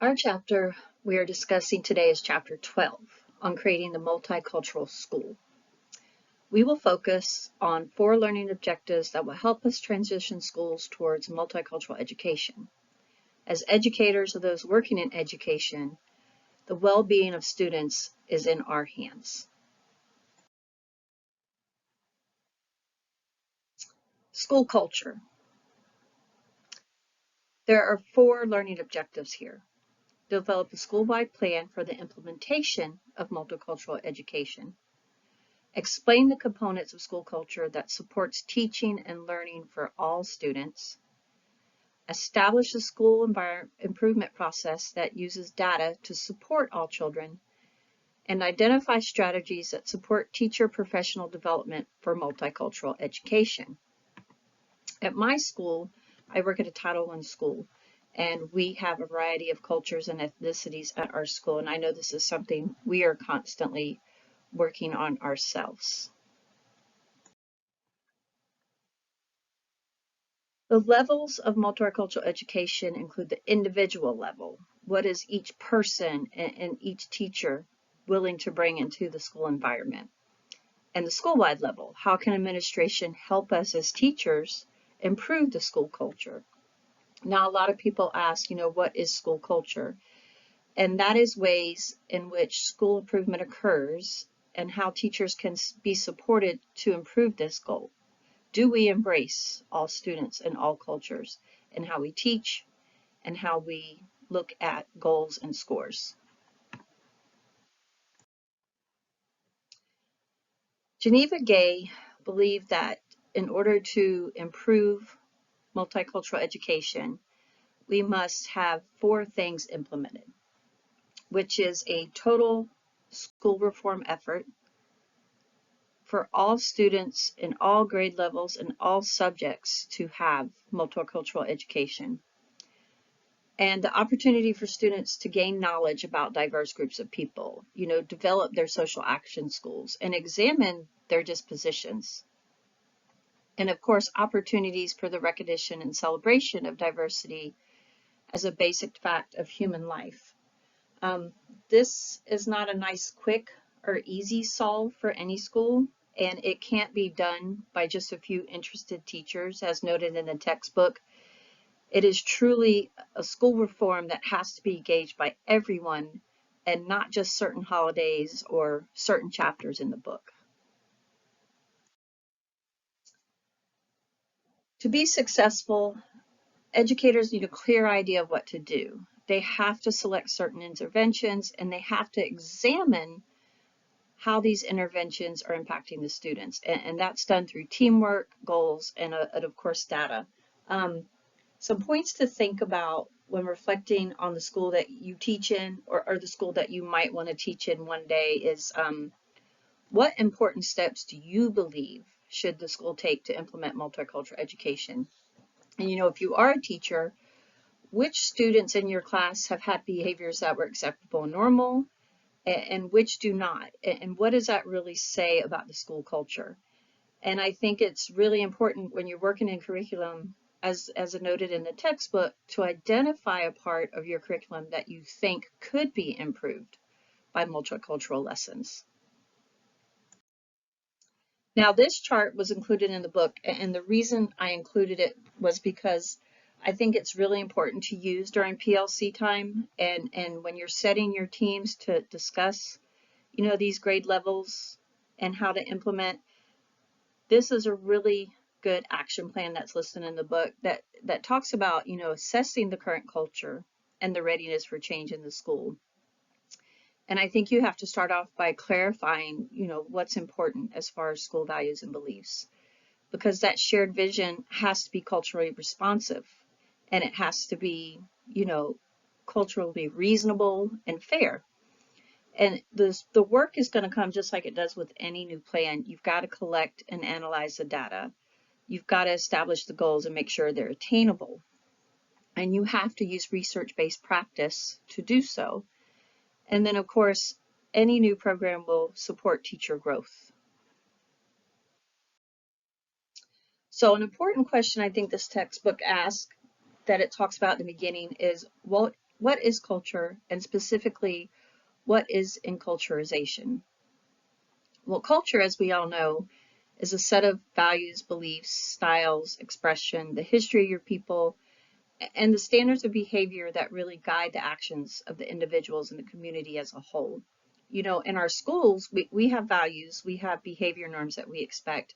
Our chapter we are discussing today is chapter 12 on creating the multicultural school. We will focus on 4 learning objectives that will help us transition schools towards multicultural education. As educators of those working in education, the well-being of students is in our hands. School culture. There are 4 learning objectives here. Develop a school-wide plan for the implementation of multicultural education. Explain the components of school culture that supports teaching and learning for all students. Establish a school improvement process that uses data to support all children. And identify strategies that support teacher professional development for multicultural education. At my school, I work at a Title I school, and we have a variety of cultures and ethnicities at our school, and I know this is something we are constantly working on ourselves. The levels of multicultural education include the individual level. What is each person and each teacher willing to bring into the school environment? And the school-wide level, how can administration help us as teachers improve the school culture? Now, a lot of people ask, what is school culture? And that is ways in which school improvement occurs and how teachers can be supported to improve this goal. Do we embrace all students and all cultures in how we teach and how we look at goals and scores? Geneva Gay believed that in order to improve multicultural education, we must have 4 things implemented, which is a total school reform effort for all students in all grade levels and all subjects to have multicultural education, and the opportunity for students to gain knowledge about diverse groups of people, develop their social action skills and examine their dispositions. And of course, opportunities for the recognition and celebration of diversity as a basic fact of human life. This is not a nice, quick, or easy solve for any school, and it can't be done by just a few interested teachers, as noted in the textbook. It is truly a school reform that has to be engaged by everyone and not just certain holidays or certain chapters in the book. To be successful, educators need a clear idea of what to do. They have to select certain interventions and they have to examine how these interventions are impacting the students. And that's done through teamwork, goals, and of course, data. Some points to think about when reflecting on the school that you teach in or the school that you might want to teach in one day is what important steps do you believe should the school take to implement multicultural education? And if you are a teacher, which students in your class have had behaviors that were acceptable and normal, and which do not? And what does that really say about the school culture? And I think it's really important when you're working in curriculum, as noted in the textbook, to identify a part of your curriculum that you think could be improved by multicultural lessons. Now, this chart was included in the book, and the reason I included it was because I think it's really important to use during PLC time and when you're setting your teams to discuss, these grade levels and how to implement. This is a really good action plan that's listed in the book that talks about, assessing the current culture and the readiness for change in the school. And I think you have to start off by clarifying, what's important as far as school values and beliefs, because that shared vision has to be culturally responsive and it has to be, culturally reasonable and fair. And the work is going to come just like it does with any new plan. You've got to collect and analyze the data. You've got to establish the goals and make sure they're attainable. And you have to use research-based practice to do so. And then, of course, any new program will support teacher growth. So an important question I think this textbook asks that it talks about in the beginning is, what what is culture, and specifically, what is enculturization? Well, culture, as we all know, is a set of values, beliefs, styles, expression, the history of your people, and the standards of behavior that really guide the actions of the individuals in the community as a whole. You know, in our schools, we have values, we have behavior norms that we expect,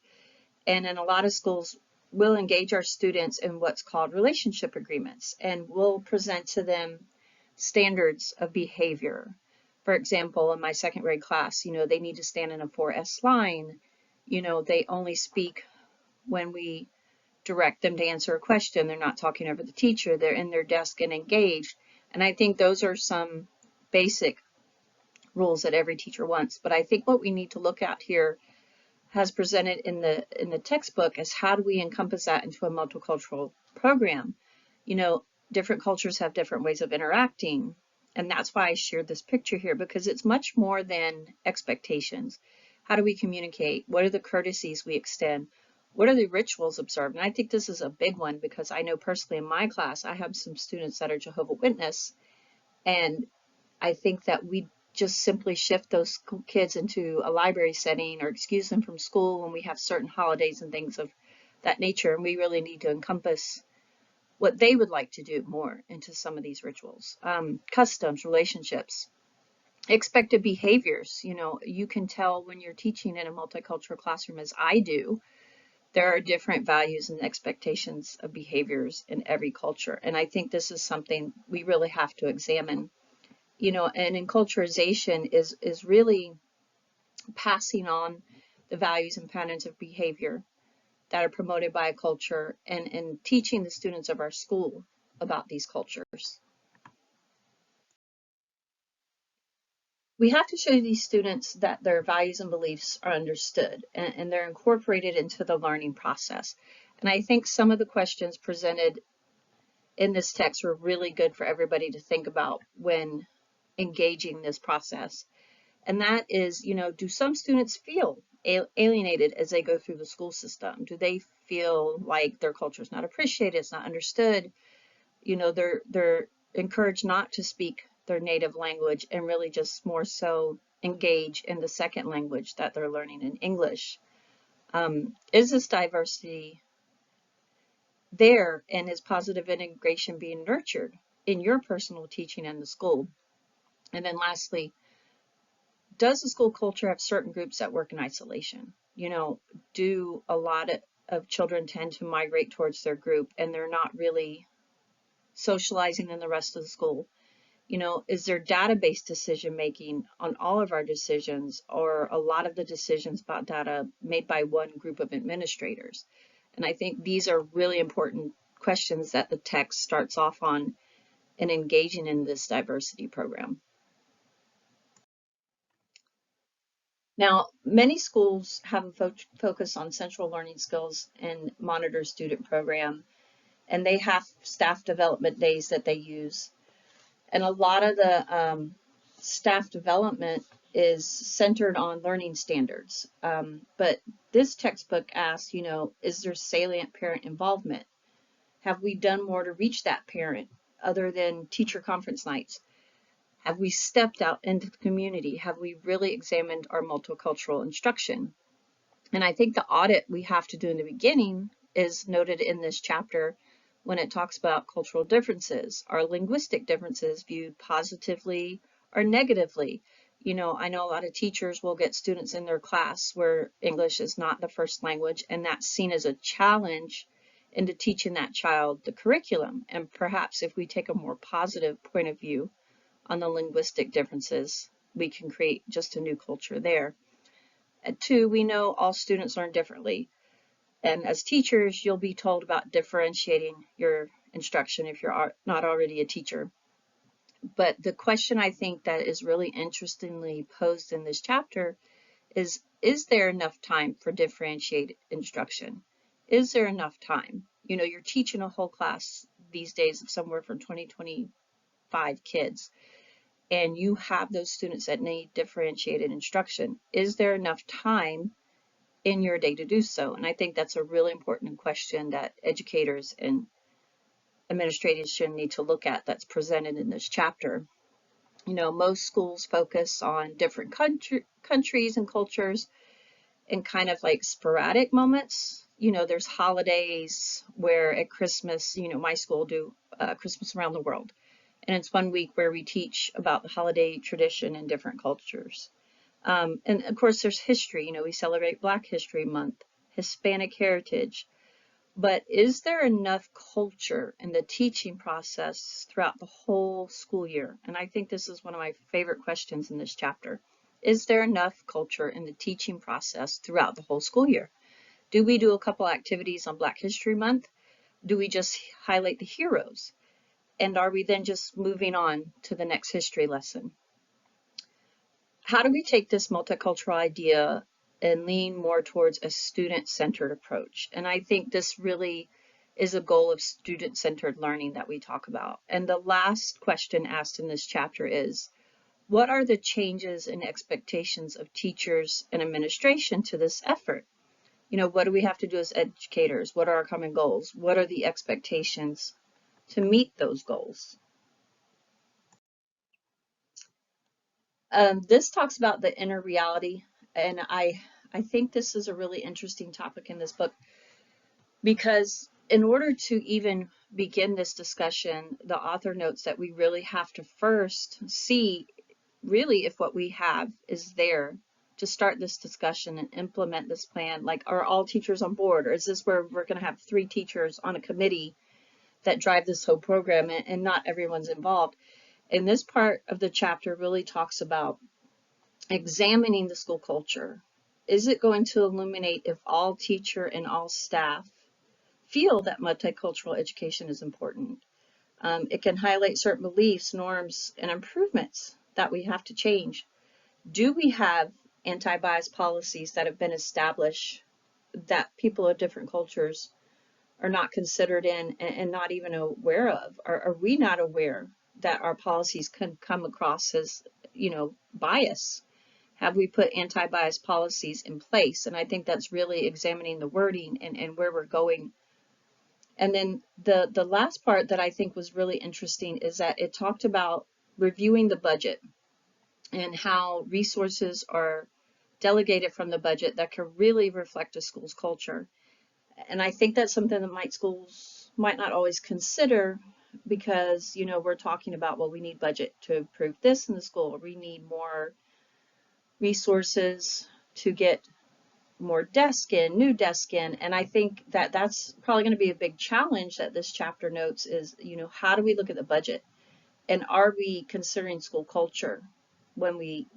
and in a lot of schools, we'll engage our students in what's called relationship agreements, and we'll present to them standards of behavior. For example, in my second grade class, you know, they need to stand in a 4S line. You know, they only speak when we direct them to answer a question. They're not talking over the teacher. They're in their desk and engaged. And I think those are some basic rules that every teacher wants. But I think what we need to look at here, has presented in the textbook, is how do we encompass that into a multicultural program? You know, different cultures have different ways of interacting. And that's why I shared this picture here, because it's much more than expectations. How do we communicate? What are the courtesies we extend? What are the rituals observed? And I think this is a big one, because I know personally in my class, I have some students that are Jehovah's Witness, and I think that we just simply shift those kids into a library setting or excuse them from school when we have certain holidays and things of that nature. And we really need to encompass what they would like to do more into some of these rituals. Customs, relationships, expected behaviors. You know, you can tell when you're teaching in a multicultural classroom, as I do, there are different values and expectations of behaviors in every culture. And I think this is something we really have to examine. You know, and enculturization is really passing on the values and patterns of behavior that are promoted by a culture, and teaching the students of our school about these cultures. We have to show these students that their values and beliefs are understood, and they're incorporated into the learning process. And I think some of the questions presented in this text were really good for everybody to think about when engaging this process. And that is, you know, do some students feel alienated as they go through the school system? Do they feel like their culture is not appreciated, it's not understood? You know, they're encouraged not to speak their native language and really just more so engage in the second language that they're learning in English. Is this diversity there, and is positive integration being nurtured in your personal teaching in the school? And then lastly, does the school culture have certain groups that work in isolation? You know, do a lot of children tend to migrate towards their group and they're not really socializing in the rest of the school? You know, is there database decision making on all of our decisions, or a lot of the decisions about data made by one group of administrators? And I think these are really important questions that the text starts off on in engaging in this diversity program. Now, many schools have a focus on central learning skills and monitor student program, and they have staff development days that they use. And a lot of the staff development is centered on learning standards. But this textbook asks, you know, is there salient parent involvement? Have we done more to reach that parent other than teacher conference nights? Have we stepped out into the community? Have we really examined our multicultural instruction? And I think the audit we have to do in the beginning is noted in this chapter when it talks about cultural differences. Are linguistic differences viewed positively or negatively? You know, I know a lot of teachers will get students in their class where English is not the first language, and that's seen as a challenge into teaching that child the curriculum. And perhaps if we take a more positive point of view on the linguistic differences, we can create just a new culture there. And two, we know all students learn differently. And as teachers, you'll be told about differentiating your instruction if you're not already a teacher. But the question I think that is really interestingly posed in this chapter is there enough time for differentiated instruction? Is there enough time? You know, you're teaching a whole class these days of somewhere from 20, 25 kids, and you have those students that need differentiated instruction. Is there enough time in your day to do so? And I think that's a really important question that educators and administration need to look at that's presented in this chapter. You know, most schools focus on different countries and cultures in kind of like sporadic moments. You know, there's holidays where at Christmas, you know, my school do Christmas around the world. And it's 1 week where we teach about the holiday tradition in different cultures. And of course, there's history. You know, we celebrate Black History Month, Hispanic Heritage. But is there enough culture in the teaching process throughout the whole school year? And I think this is one of my favorite questions in this chapter. Is there enough culture in the teaching process throughout the whole school year? Do we do a couple activities on Black History Month? Do we just highlight the heroes? And are we then just moving on to the next history lesson? How do we take this multicultural idea and lean more towards a student-centered approach? And I think this really is a goal of student-centered learning that we talk about. And the last question asked in this chapter is, what are the changes and expectations of teachers and administration to this effort? You know, what do we have to do as educators? What are our common goals? What are the expectations to meet those goals? This talks about the inner reality, and I think this is a really interesting topic in this book, because in order to even begin this discussion, the author notes that we really have to first see really if what we have is there to start this discussion and implement this plan. Like, are all teachers on board, or is this where we're going to have 3 teachers on a committee that drive this whole program and not everyone's involved? And this part of the chapter really talks about examining the school culture. Is it going to illuminate if all teacher and all staff feel that multicultural education is important? It can highlight certain beliefs, norms, and improvements that we have to change. Do we have anti-bias policies that have been established that people of different cultures are not considered in and not even aware of? Are we not aware that our policies can come across as, you know, bias? Have we put anti-bias policies in place? And I think that's really examining the wording and where we're going. And then the last part that I think was really interesting is that it talked about reviewing the budget and how resources are delegated from the budget that can really reflect a school's culture. And I think that's something that schools might not always consider, because, you know, we're talking about, well, we need budget to improve this in the school, or we need more resources to get more desk in, new desk in. And I think that that's probably going to be a big challenge that this chapter notes is, you know, how do we look at the budget? And are we considering school culture when we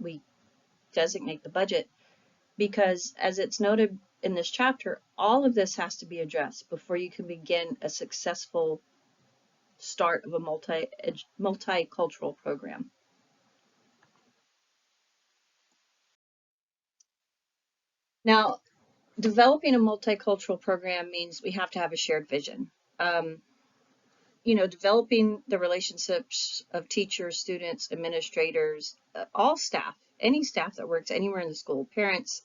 designate the budget? Because as it's noted in this chapter, all of this has to be addressed before you can begin a successful start of a multicultural program. Now, developing a multicultural program means we have to have a shared vision. You know, developing the relationships of teachers, students, administrators, all staff, any staff that works anywhere in the school, parents,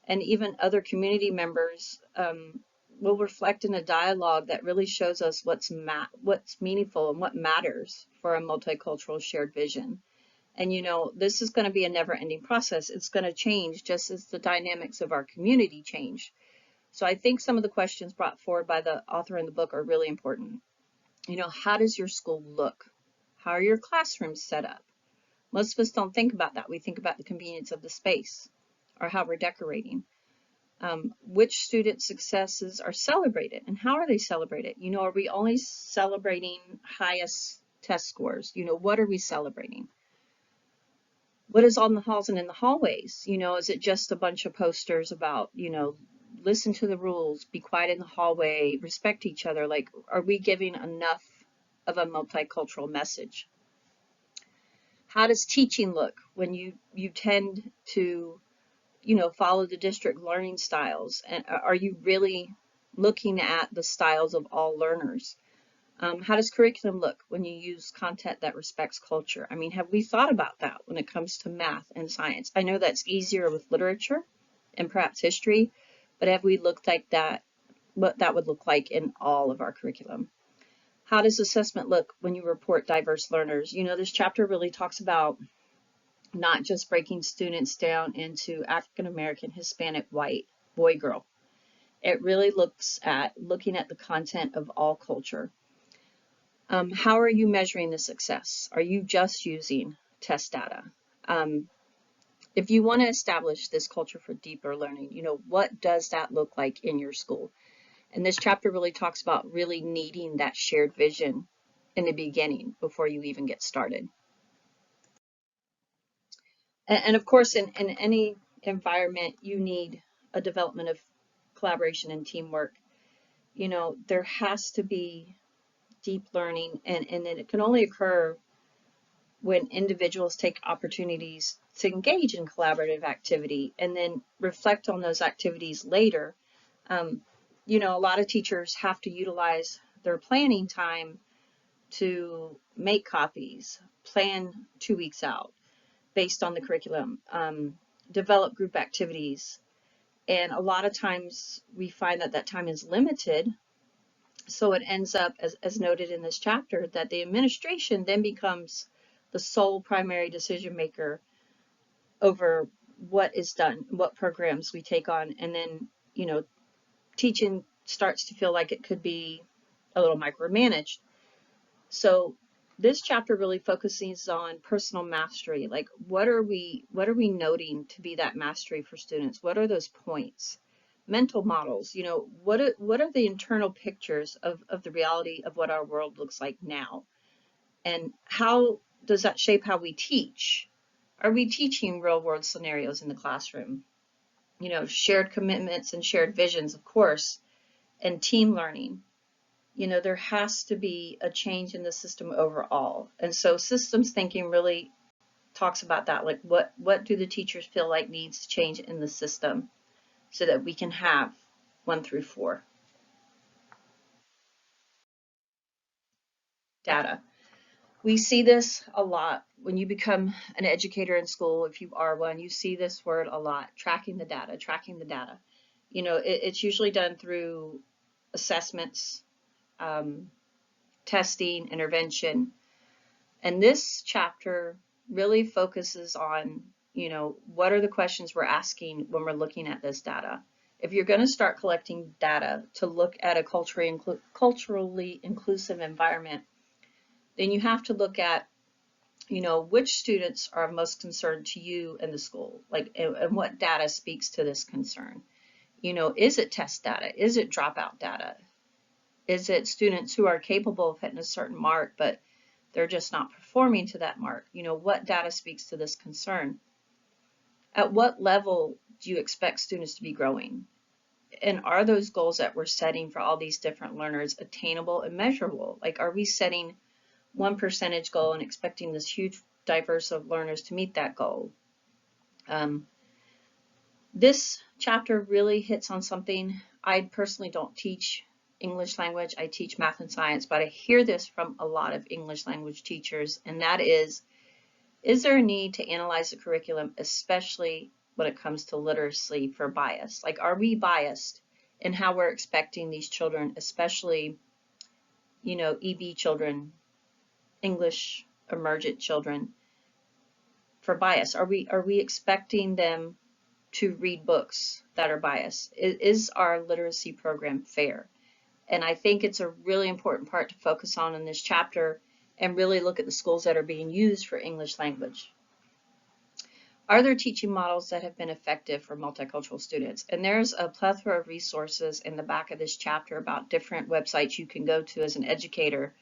and even other community members, will reflect in a dialogue that really shows us what's meaningful and what matters for a multicultural shared vision. And, you know, this is going to be a never-ending process. It's going to change just as the dynamics of our community change. So I think some of the questions brought forward by the author in the book are really important. You know, how does your school look? How are your classrooms set up? Most of us don't think about that. We think about the convenience of the space or how we're decorating. Which student successes are celebrated and how are they celebrated? You know, are we only celebrating highest test scores? You know, what are we celebrating? What is on the halls and in the hallways? You know, is it just a bunch of posters about, you know, listen to the rules, be quiet in the hallway, respect each other? Like, are we giving enough of a multicultural message? How does teaching look when you tend to, you know, follow the district learning styles? And are you really looking at the styles of all learners? How does curriculum look when you use content that respects culture? I mean, have we thought about that when it comes to math and science? I know that's easier with literature and perhaps history, but have we looked like that, what that would look like in all of our curriculum? How does assessment look when you report diverse learners? This chapter really talks about not just breaking students down into African American, Hispanic, white, boy, girl. It really looking at the content of all culture. How are you measuring the success? Are you just using test data? If you want to establish this culture for deeper learning, what does that look like in your school? And this chapter really talks about really needing that shared vision in the beginning before you even get started. And of course, in any environment, you need a development of collaboration and teamwork. There has to be deep learning, and it can only occur when individuals take opportunities to engage in collaborative activity and then reflect on those activities later. A lot of teachers have to utilize their planning time to make copies, plan 2 weeks out based on the curriculum, develop group activities. And a lot of times we find that time is limited. So it ends up, as noted in this chapter, that the administration then becomes the sole primary decision maker over what is done, what programs we take on. And then, teaching starts to feel like it could be a little micromanaged. So this chapter really focuses on personal mastery. Like, what are we noting to be that mastery for students? What are those points? Mental models, what are the internal pictures of the reality of what our world looks like now? And how does that shape how we teach? Are we teaching real world scenarios in the classroom? Shared commitments and shared visions, of course, and team learning. There has to be a change in the system overall. And so systems thinking really talks about that. Like, what do the teachers feel like needs to change in the system so that we can have 1 through 4. Data. We see this a lot when you become an educator in school. If you are one, you see this word a lot: tracking the data, tracking the data. It's usually done through assessments, testing, intervention. And this chapter really focuses on, what are the questions we're asking when we're looking at this data? If you're going to start collecting data to look at a culturally inclusive environment, then you have to look at, which students are of most concern to you in the school, like, and what data speaks to this concern. Is it test data? Is it dropout data? Is it students who are capable of hitting a certain mark, but they're just not performing to that mark? What data speaks to this concern? At what level do you expect students to be growing? And are those goals that we're setting for all these different learners attainable and measurable? Like, are we setting one percentage goal and expecting this huge diverse of learners to meet that goal? This chapter really hits on something. I personally don't teach English language. I teach math and science, but I hear this from a lot of English language teachers, and that is there a need to analyze the curriculum, especially when it comes to literacy, for bias? Like, are we biased in how we're expecting these children, especially, EB children, English emergent children, for bias? Are we expecting them to read books that are biased? Is our literacy program fair? And I think it's a really important part to focus on in this chapter and really look at the schools that are being used for English language. Are there teaching models that have been effective for multicultural students? And there's a plethora of resources in the back of this chapter about different websites you can go to as an educator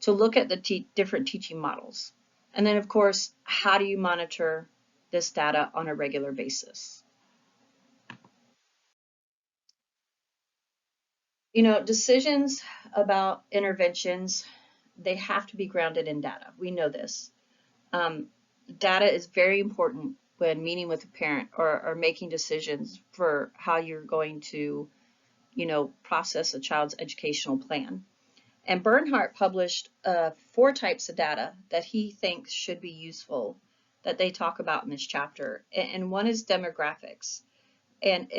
to look at the different teaching models. And then, of course, how do you monitor this data on a regular basis? Decisions about interventions, they have to be grounded in data. We know this. Data is very important when meeting with a parent or making decisions for how you're going to, process a child's educational plan. And Bernhardt published 4 types of data that he thinks should be useful that they talk about in this chapter. And one is demographics. And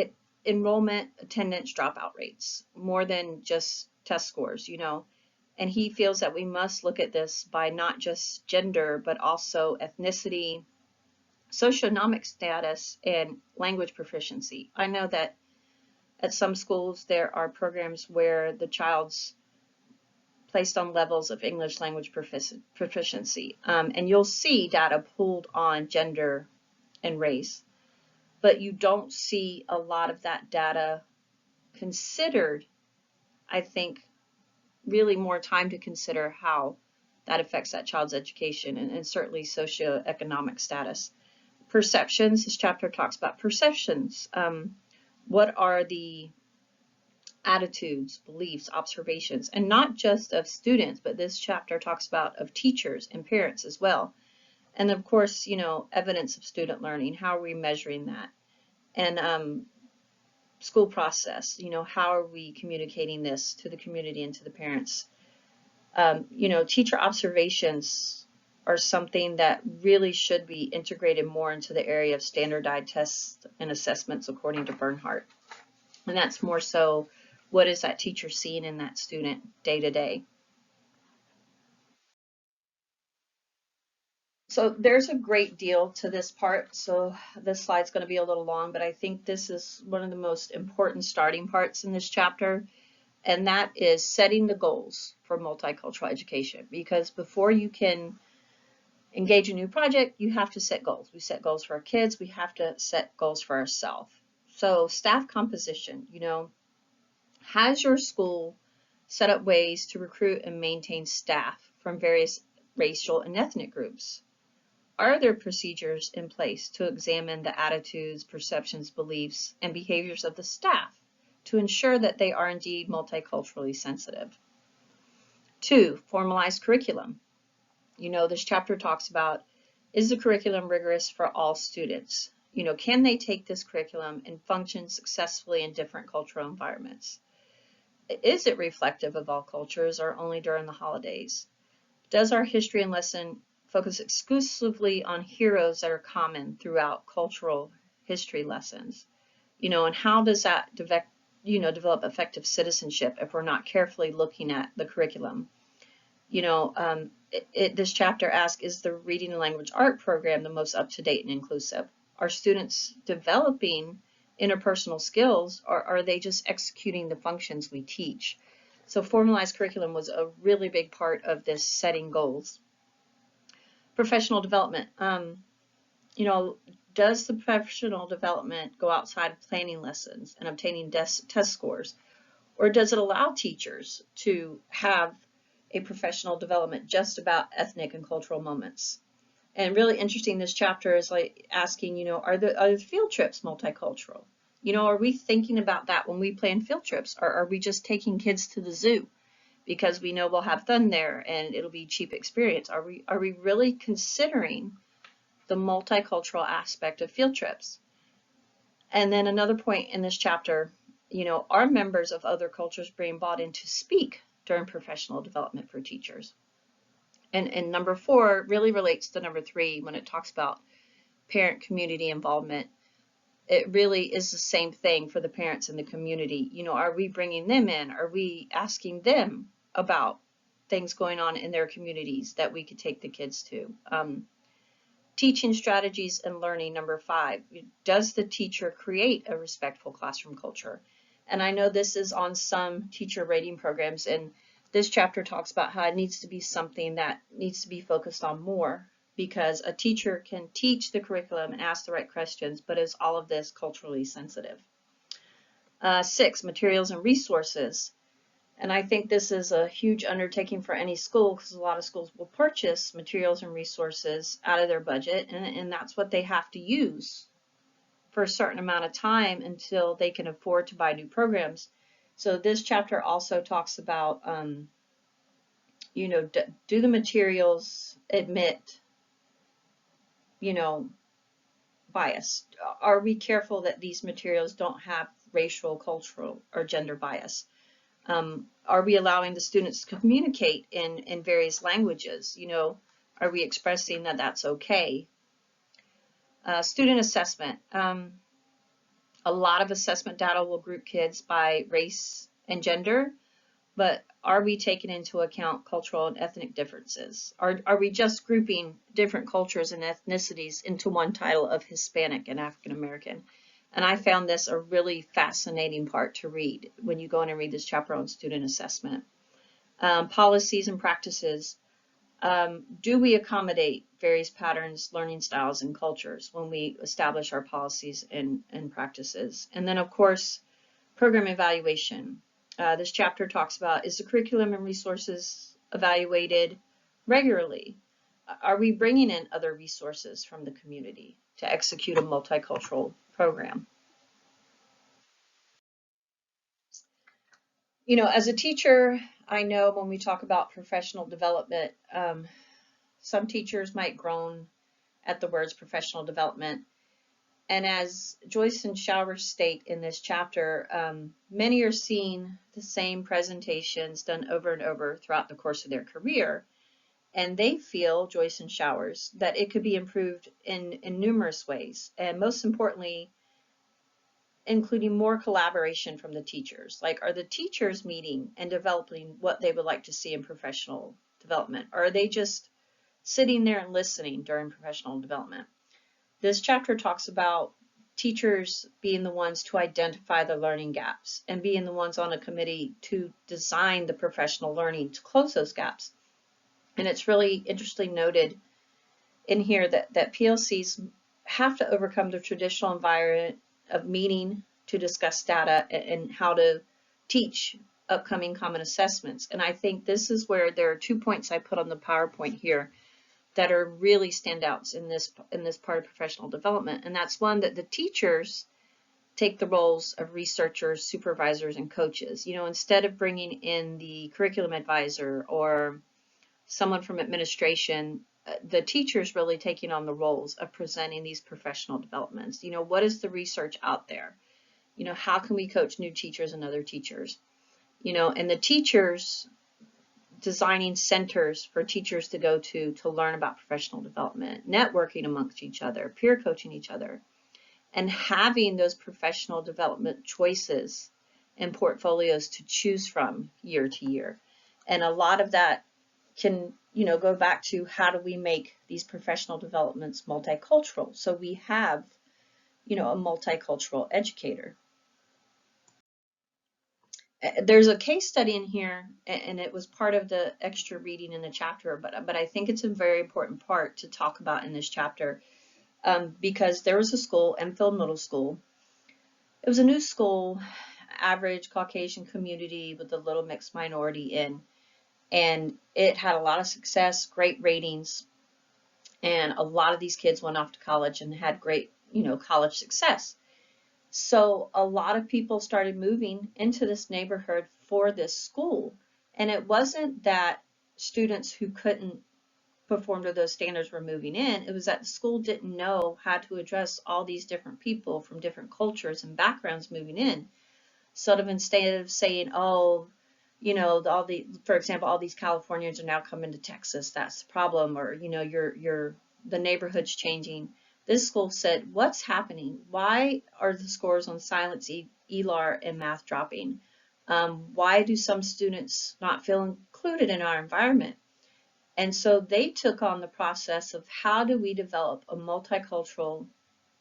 enrollment, attendance, dropout rates, more than just test scores. And he feels that we must look at this by not just gender, but also ethnicity, socioeconomic status, and language proficiency. I know that at some schools there are programs where the child's placed on levels of English language proficiency. And you'll see data pulled on gender and race, but you don't see a lot of that data considered. I think really more time to consider how that affects that child's education and certainly socioeconomic status. Perceptions, this chapter talks about perceptions. What are the attitudes, beliefs, observations, and not just of students, but this chapter talks about of teachers and parents as well. And of course, evidence of student learning, how are we measuring that? And school process, how are we communicating this to the community and to the parents? Teacher observations are something that really should be integrated more into the area of standardized tests and assessments according to Bernhardt. And that's more so, what is that teacher seeing in that student day to day? So there's a great deal to this part. So this slide's going to be a little long, but I think this is one of the most important starting parts in this chapter. And that is setting the goals for multicultural education. Because before you can engage a new project, you have to set goals. We set goals for our kids. We have to set goals for ourselves. So staff composition, has your school set up ways to recruit and maintain staff from various racial and ethnic groups? Are there procedures in place to examine the attitudes, perceptions, beliefs, and behaviors of the staff to ensure that they are indeed multiculturally sensitive? 2, formalized curriculum. This chapter talks about, is the curriculum rigorous for all students? Can they take this curriculum and function successfully in different cultural environments? Is it reflective of all cultures or only during the holidays? Does our history and lesson focus exclusively on heroes that are common throughout cultural history lessons? And how does that develop effective citizenship if we're not carefully looking at the curriculum? This chapter asks, is the reading and language art program the most up-to-date and inclusive? Are students developing interpersonal skills, or are they just executing the functions we teach? So formalized curriculum was a really big part of this setting goals. Professional development. Does the professional development go outside of planning lessons and obtaining test scores? Or does it allow teachers to have a professional development just about ethnic and cultural moments? And really interesting, this chapter is like asking, are the field trips multicultural? Are we thinking about that when we plan field trips? Or are we just taking kids to the zoo because we know we'll have fun there and it'll be a cheap experience? Are we really considering the multicultural aspect of field trips? And then another point in this chapter, are members of other cultures being brought in to speak during professional development for teachers? And number 4 really relates to number 3 when it talks about parent community involvement. It really is the same thing for the parents in the community. Are we bringing them in? Are we asking them about things going on in their communities that we could take the kids to? Teaching strategies and learning, number 5. Does the teacher create a respectful classroom culture? And I know this is on some teacher rating programs, and this chapter talks about how it needs to be something that needs to be focused on more, because a teacher can teach the curriculum and ask the right questions, but is all of this culturally sensitive? 6, materials and resources. And I think this is a huge undertaking for any school, because a lot of schools will purchase materials and resources out of their budget, and that's what they have to use for a certain amount of time until they can afford to buy new programs. So this chapter also talks about, do the materials admit, bias? Are we careful that these materials don't have racial, cultural, or gender bias? Are we allowing the students to communicate in various languages? Are we expressing that that's okay? Student assessment. A lot of assessment data will group kids by race and gender, but are we taking into account cultural and ethnic differences? Are we just grouping different cultures and ethnicities into one title of Hispanic and African American? And I found this a really fascinating part to read when you go in and read this chapter on student assessment. Policies and practices. Do we accommodate various patterns, learning styles, and cultures when we establish our policies and practices? And then, of course, program evaluation. This chapter talks about, is the curriculum and resources evaluated regularly? Are we bringing in other resources from the community to execute a multicultural program? You know, as a teacher, I know when we talk about professional development, some teachers might groan at the words professional development. And as Joyce and Showers state in this chapter, many are seeing the same presentations done over and over throughout the course of their career. And they feel, Joyce and Showers, that it could be improved in numerous ways. And most importantly, including more collaboration from the teachers. Like, are the teachers meeting and developing what they would like to see in professional development? Or are they just sitting there and listening during professional development? This chapter talks about teachers being the ones to identify the learning gaps and being the ones on a committee to design the professional learning to close those gaps. And it's really interestingly noted in here that PLCs have to overcome the traditional environment of meeting to discuss data and how to teach upcoming common assessments. And I think this is where there are 2 points I put on the PowerPoint here that are really standouts in this part of professional development. And that's one, that the teachers take the roles of researchers, supervisors, and coaches. You know, instead of bringing in the curriculum advisor or someone from administration, the teachers really taking on the roles of presenting these professional developments. You know, what is the research out there? You know, how can we coach new teachers and other teachers? You know, and the teachers designing centers for teachers to go to learn about professional development, networking amongst each other, peer coaching each other, and having those professional development choices and portfolios to choose from year to year. And a lot of that can, you know, go back to how do we make these professional developments multicultural? So we have, you know, a multicultural educator. There's a case study in here, and it was part of the extra reading in the chapter, but I think it's a very important part to talk about in this chapter, because there was a school, Enfield Middle School. It was a new school, average Caucasian community with a little mixed minority in, and it had a lot of success, great ratings, and a lot of these kids went off to college and had great, you know, college success. So a lot of people started moving into this neighborhood for this school. And it wasn't that students who couldn't perform to those standards were moving in. It was that the school didn't know how to address all these different people from different cultures and backgrounds moving in. Sort of instead of saying, oh, you know, for example, all these Californians are now coming to Texas, that's the problem, or, you know, the neighborhood's changing. This school said, what's happening? Why are the scores on science, ELAR, and math dropping? Why do some students not feel included in our environment? And so they took on the process of how do we develop a multicultural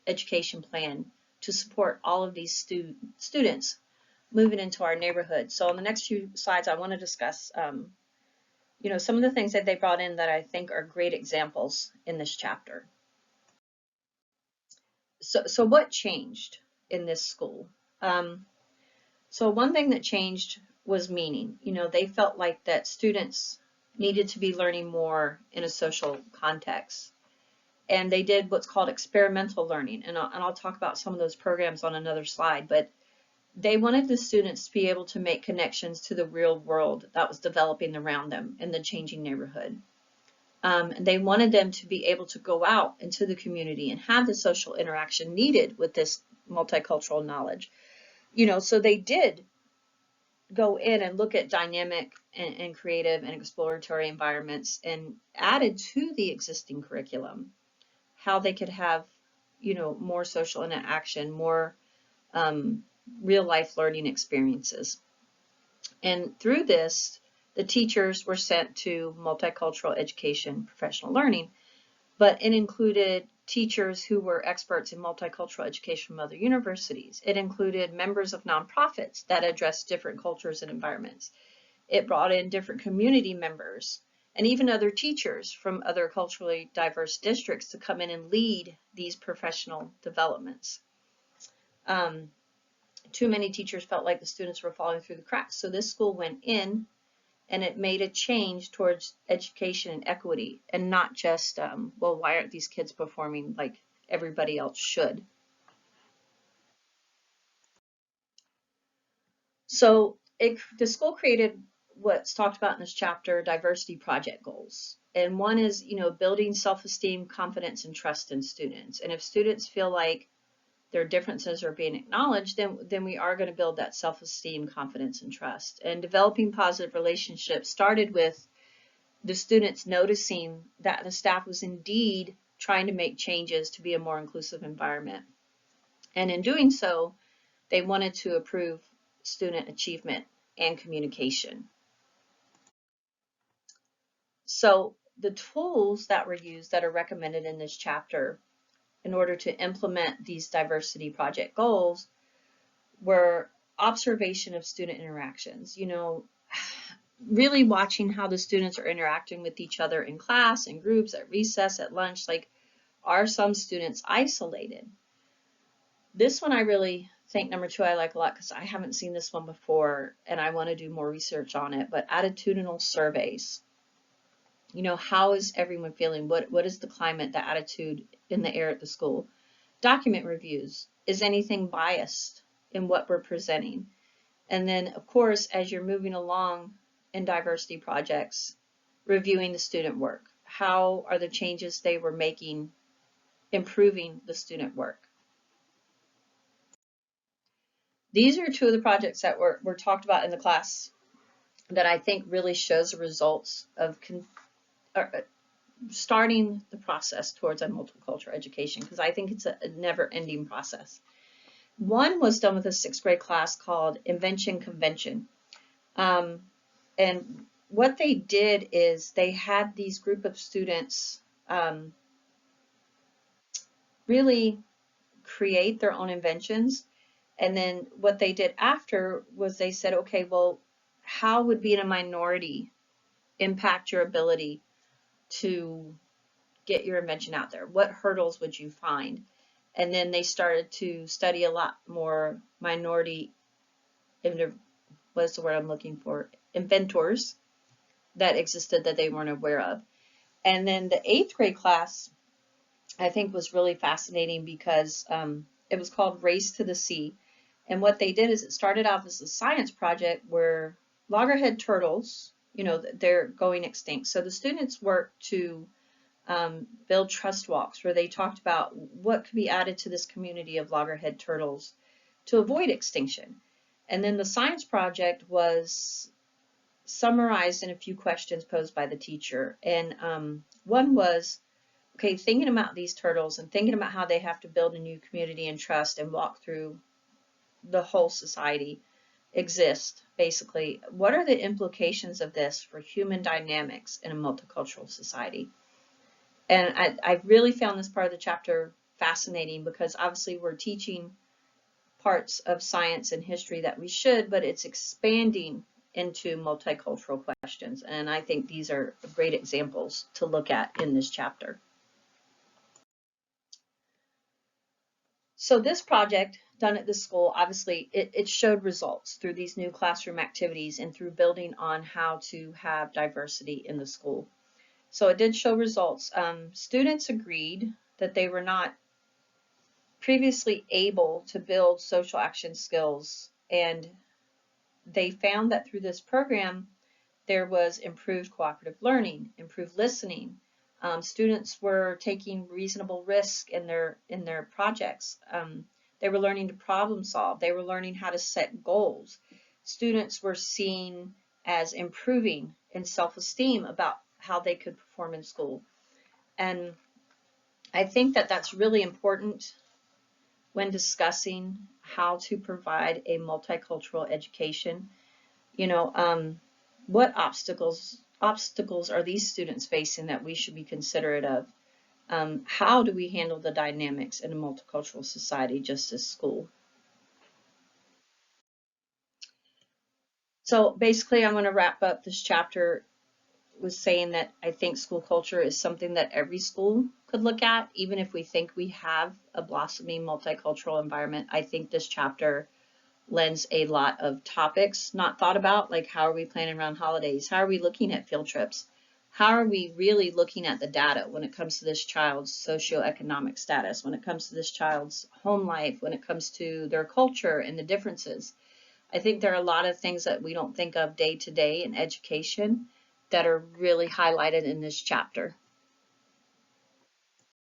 education plan to support all of these students moving into our neighborhood. So on the next few slides, I want to discuss you know, some of the things that they brought in that I think are great examples in this chapter. So what changed in this school? So one thing that changed was meaning. You know, they felt like that students needed to be learning more in a social context. And they did what's called experimental learning. And I'll talk about some of those programs on another slide. But they wanted the students to be able to make connections to the real world that was developing around them in the changing neighborhood. And they wanted them to be able to go out into the community and have the social interaction needed with this multicultural knowledge. You know, so they did go in and look at dynamic and creative and exploratory environments and added to the existing curriculum how they could have, you know, more social interaction, more real life learning experiences. And through this, the teachers were sent to multicultural education professional learning, but it included teachers who were experts in multicultural education from other universities. It included members of nonprofits that addressed different cultures and environments. It brought in different community members and even other teachers from other culturally diverse districts to come in and lead these professional developments. Too many teachers felt like the students were falling through the cracks. So this school went in and it made a change towards education and equity, and not just, well, why aren't these kids performing like everybody else should? So the school created what's talked about in this chapter, diversity project goals. And one is, building self-esteem, confidence, and trust in students. And if students feel like their differences are being acknowledged, then we are going to build that self-esteem, confidence, and trust. And developing positive relationships started with the students noticing that the staff was indeed trying to make changes to be a more inclusive environment. And in doing so, they wanted to improve student achievement and communication. So the tools that were used that are recommended in this chapter in order to implement these diversity project goals were observation of student interactions, really watching how the students are interacting with each other in class, in groups, at recess, at lunch. Like, are some students isolated? This one I really think, number 2, I like a lot because I haven't seen this one before and I want to do more research on it, but attitudinal surveys. How is everyone feeling? What is the climate, the attitude in the air at the school? Document reviews. Is anything biased in what we're presenting? And then, of course, as you're moving along in diversity projects, reviewing the student work. How are the changes they were making improving the student work? These are 2 of the projects that were talked about in the class that I think really shows the results of starting the process towards a multicultural education, because I think it's a never-ending process. One was done with a 6th grade class called Invention Convention. And what they did is they had these group of students really create their own inventions. And then what they did after was they said, okay, well, how would being a minority impact your ability to get your invention out there? What hurdles would you find? And then they started to study a lot more minority, what's the word I'm looking for? Inventors that existed that they weren't aware of. And then the 8th grade class, I think, was really fascinating because it was called Race to the Sea. And what they did is it started off as a science project where loggerhead turtles, they're going extinct. So the students worked to build trust walks where they talked about what could be added to this community of loggerhead turtles to avoid extinction. And then the science project was summarized in a few questions posed by the teacher. And one was, okay, thinking about these turtles and thinking about how they have to build a new community and trust and walk through the whole society exist, basically. What are the implications of this for human dynamics in a multicultural society? And I really found this part of the chapter fascinating because obviously we're teaching parts of science and history that we should, but it's expanding into multicultural questions. And I think these are great examples to look at in this chapter. So this project done at the school, obviously it showed results through these new classroom activities and through building on how to have diversity in the school. So it did show results. Students agreed that they were not previously able to build social action skills, and they found that through this program there was improved cooperative learning, improved listening. Students were taking reasonable risk in their projects. They were learning to problem solve. They were learning how to set goals. Students were seen as improving in self-esteem about how they could perform in school. And I think that that's really important when discussing how to provide a multicultural education. You know, what obstacles are these students facing that we should be considerate of? How do we handle the dynamics in a multicultural society just as school? So basically, I'm going to wrap up this chapter with saying that I think school culture is something that every school could look at, even if we think we have a blossoming multicultural environment. I think this chapter lends a lot of topics not thought about, like how are we planning around holidays? How are we looking at field trips? How are we really looking at the data when it comes to this child's socioeconomic status, when it comes to this child's home life, when it comes to their culture and the differences? I think there are a lot of things that we don't think of day to day in education that are really highlighted in this chapter.